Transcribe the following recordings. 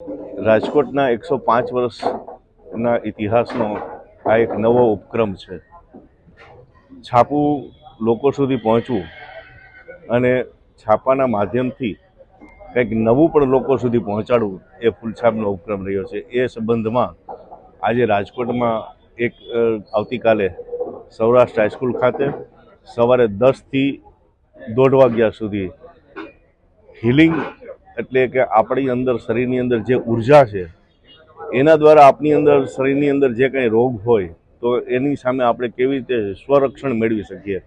રાજકોટના 105 વર્ષના ઇતિહાસનો આ એક નવો ઉપક્રમ છે. છાપું લોકો સુધી પહોંચવું અને છાપાના માધ્યમથી કંઈક નવું પણ લોકો સુધી પહોંચાડવું એ ફૂલછાપનો ઉપક્રમ રહ્યો છે. એ સંબંધમાં આજે રાજકોટમાં એક આવતીકાલે સૌરાષ્ટ્ર હાઈસ્કૂલ ખાતે સવારે 10થી 1:30 વાગ્યા સુધી હિલિંગ એટલે કે આપણી અંદર શરીરની અંદર જે ઉર્જા છે એના દ્વારા આપણી અંદર શરીરની અંદર જે કંઈ રોગ હોય તો એની સામે આપણે કેવી રીતે સ્વરક્ષણ મેળવી શકીએ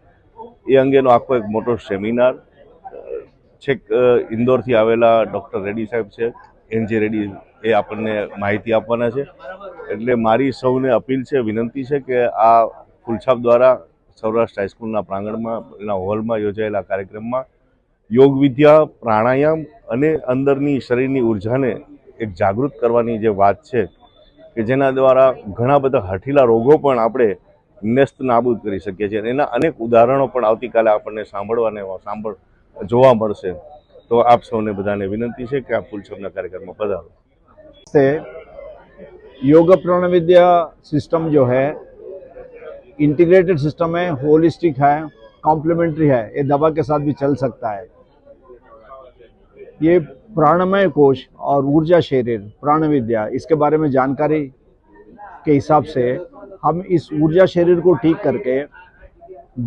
એ અંગેનો આખો એક મોટો સેમિનાર છેક ઇન્દોરથી આવેલા ડૉક્ટર રેડ્ડી સાહેબ છે, એનજે રેડ્ડી, એ આપણને માહિતી આપવાના છે. એટલે મારી સૌને અપીલ છે, વિનંતી છે કે આ ફૂલછાપ દ્વારા સૌરાષ્ટ્ર હાઈસ્કૂલના પ્રાંગણમાં એના હોલમાં યોજાયેલા કાર્યક્રમમાં યોગ વિદ્યા, પ્રાણાયામ અને અંદરની શરીરની ઉર્જાને એક જાગૃત કરવાની જે વાત છે કે જેના દ્વારા ઘણા બધા હઠીલા રોગો પણ આપણે નેસ્ત નાબૂદ કરી શકીએ છીએ. એના અનેક ઉદાહરણો પણ આવતીકાલે આપણને જોવા મળશે. તો આપ સૌને બધાને વિનંતી છે કે આ ફૂલછાપના કાર્યક્રમમાં પધારો. से योग प्राण विद्या सिस्टम जो है इंटीग्रेटेड सिस्टम है, होलिस्टिक है, कॉम्प्लीमेंट्री है, ये दवा के साथ भी चल सकता है। ये प्राणमय कोश और ऊर्जा शरीर प्राण विद्या, इसके बारे में जानकारी के हिसाब से हम इस ऊर्जा शरीर को ठीक करके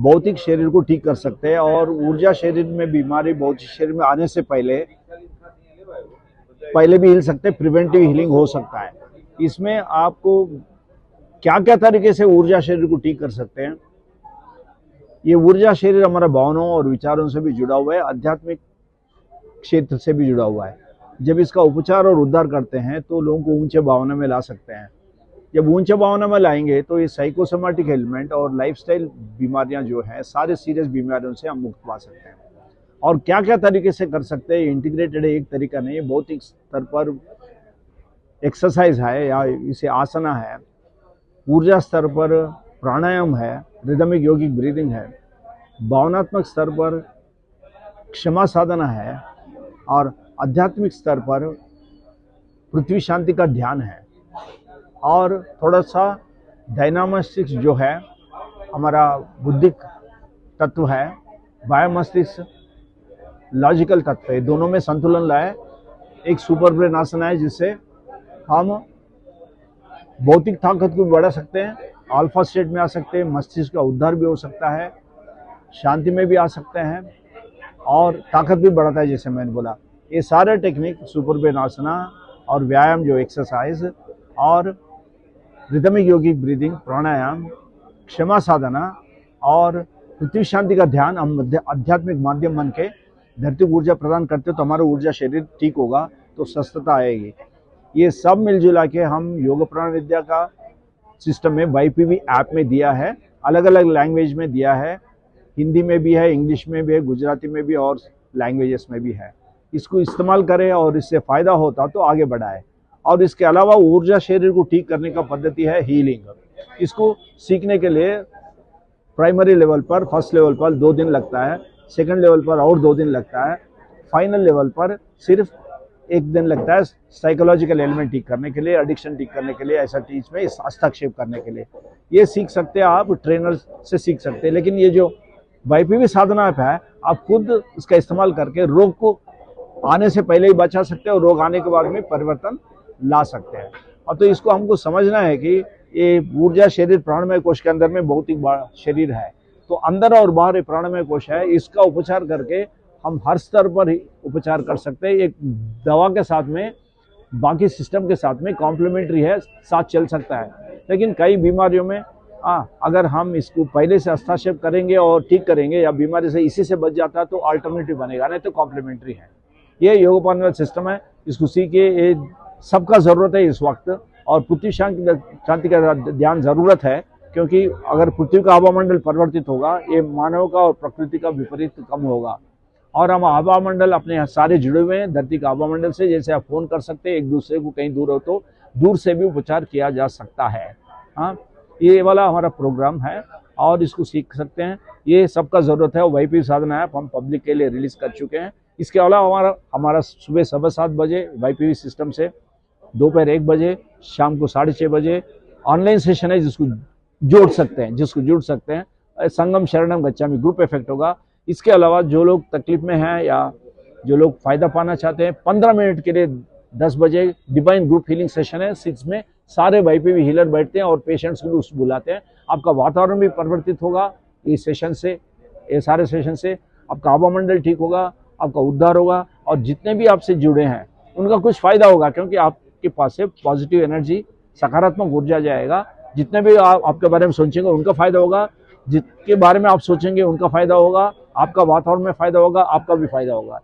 भौतिक शरीर को ठीक कर सकते हैं। और ऊर्जा शरीर में बीमारी भौतिक शरीर में आने से पहले भी हिल सकते हैं, प्रिवेंटिव हीलिंग हो सकता है। इसमें आपको क्या क्या तरीके से ऊर्जा शरीर को ठीक कर सकते हैं। ये ऊर्जा शरीर हमारा भावनाओं और विचारों से भी जुड़ा हुआ है, आध्यात्मिक क्षेत्र से भी जुड़ा हुआ है। जब इसका उपचार और उद्धार करते हैं तो लोगों को ऊंचे भावना में ला सकते हैं। जब ऊंचे भावना में लाएंगे तो ये साइकोसोमैटिक एलिमेंट और लाइफस्टाइल बीमारियां जो है, सारे सीरियस बीमारियों से हम मुक्त पा सकते हैं। और क्या क्या तरीके से कर सकते हैं, इंटीग्रेटेड है, एक तरीका नहीं। भौतिक स्तर पर एक्सरसाइज है या इसे आसना है, ऊर्जा स्तर पर प्राणायाम है, रिदमिक योगिक ब्रीदिंग है, भावनात्मक स्तर पर क्षमा साधना है, और आध्यात्मिक स्तर पर पृथ्वी शांति का ध्यान है। और थोड़ा सा डायनामिक्स जो है, हमारा बुद्धिक तत्व है, बायोमस्तिष्क लॉजिकल तत्व है, दोनों में संतुलन लाए। एक सुपर ब्रेन आसना है जिससे हम भौतिक ताकत को बढ़ा सकते हैं, अल्फा स्टेट में आ सकते हैं, मस्तिष्क का उद्धार भी हो सकता है, शांति में भी आ सकते हैं और ताकत भी बढ़ाता है। जैसे मैंने बोला, ये सारे टेक्निक सुपर ब्रेन आसना और व्यायाम जो एक्सरसाइज और रिदमिक योगिक ब्रीदिंग, प्राणायाम, क्षमा साधना और पृथ्वी शांति का ध्यान हम आध्यात्मिक माध्यम बन के धरती को ऊर्जा प्रदान करते हो तो हमारा ऊर्जा शरीर ठीक होगा, तो स्वस्थता आएगी। ये सब मिलजुला के हम योग प्राण विद्या का सिस्टम में YPV ऐप में दिया है, अलग अलग लैंग्वेज में दिया है, हिंदी में भी है, इंग्लिश में भी है, गुजराती में भी और लैंग्वेजेस में भी है। इसको इस्तेमाल करें और इससे फ़ायदा होता तो आगे बढ़ाएं। और इसके अलावा ऊर्जा शरीर को ठीक करने का पद्धति है हीलिंग। इसको सीखने के लिए प्राइमरी लेवल पर, फर्स्ट लेवल पर 2 दिन लगता है, सेकंड लेवल पर और 2 दिन लगता है, फाइनल लेवल पर सिर्फ 1 दिन लगता है साइकोलॉजिकल एलिमेंट ठीक करने के लिए, एडिक्शन ठीक करने के लिए, ऐसा टीच में हस्तक्षेप करने के लिए। ये सीख सकते हैं आप, ट्रेनर से सीख सकते हैं। लेकिन ये जो YPV साधना ऐप है, आप खुद इसका इस्तेमाल करके रोग को आने से पहले ही बचा सकते हैं और रोग आने के बाद में परिवर्तन ला सकते हैं। और तो इसको हमको समझना है कि ये ऊर्जा शरीर प्राणमय कोश के अंदर में भौतिक शरीर है, तो अंदर और बाहर प्राणमय कोश है। इसका उपचार करके हम हर स्तर पर ही उपचार कर सकते हैं। एक दवा के साथ में, बाकी सिस्टम के साथ में कॉम्प्लीमेंट्री है, साथ चल सकता है। लेकिन कई बीमारियों में अगर हम इसको पहले से हस्तक्षेप करेंगे और ठीक करेंगे या बीमारी से इसी से बच जाता है तो अल्टरनेटिव बनेगा, नहीं तो कॉम्प्लीमेंट्री है। ये योग प्राण सिस्टम है, इसको सीखिए। ये सबका ज़रूरत है इस वक्त, और पृथ्वी शांति का ध्यान ज़रूरत है, क्योंकि अगर पृथ्वी का हवामंडल परिवर्तित होगा, ये मानव का और प्रकृति का विपरीत कम होगा। और हम हवामंडल अपने सारे जुड़े हुए हैं धरती का हवामंडल से। जैसे आप फ़ोन कर सकते हैं एक दूसरे को, कहीं दूर हो तो दूर से भी उपचार किया जा सकता है। हाँ, ये वाला हमारा प्रोग्राम है और इसको सीख सकते हैं। ये सबका ज़रूरत है। YPV साधना ऐप हम पब्लिक के लिए रिलीज़ कर चुके हैं। इसके अलावा हमारा सुबह 7:15 बजे YPV सिस्टम से दोपहर 1 बजे, शाम को 6:30 बजे ऑनलाइन सेशन है जिसको जुड़ सकते हैं। संगम शरणम गच्छामि ग्रुप इफेक्ट होगा। इसके अलावा जो लोग तकलीफ में हैं या जो लोग फायदा पाना चाहते हैं, 15 मिनट के लिए 10 बजे डिवाइन ग्रुप हीलिंग सेशन है। इसमें सारे वाईपीवी हीलर बैठते हैं और पेशेंट्स को भी बुलाते हैं। आपका वातावरण भी परिवर्तित होगा इस सेशन से, ये सारे सेशन से आपका आवामंडल ठीक होगा, आपका उद्धार होगा और जितने भी आपसे जुड़े हैं उनका कुछ फायदा होगा, क्योंकि आपके पास से पॉजिटिव एनर्जी, सकारात्मक ऊर्जा जाएगा। जितने भी आपके बारे में सोचेंगे उनका फायदा होगा, जिसके बारे में आप सोचेंगे उनका फायदा होगा, आपका वातावरण में फायदा होगा, आपका भी फायदा होगा।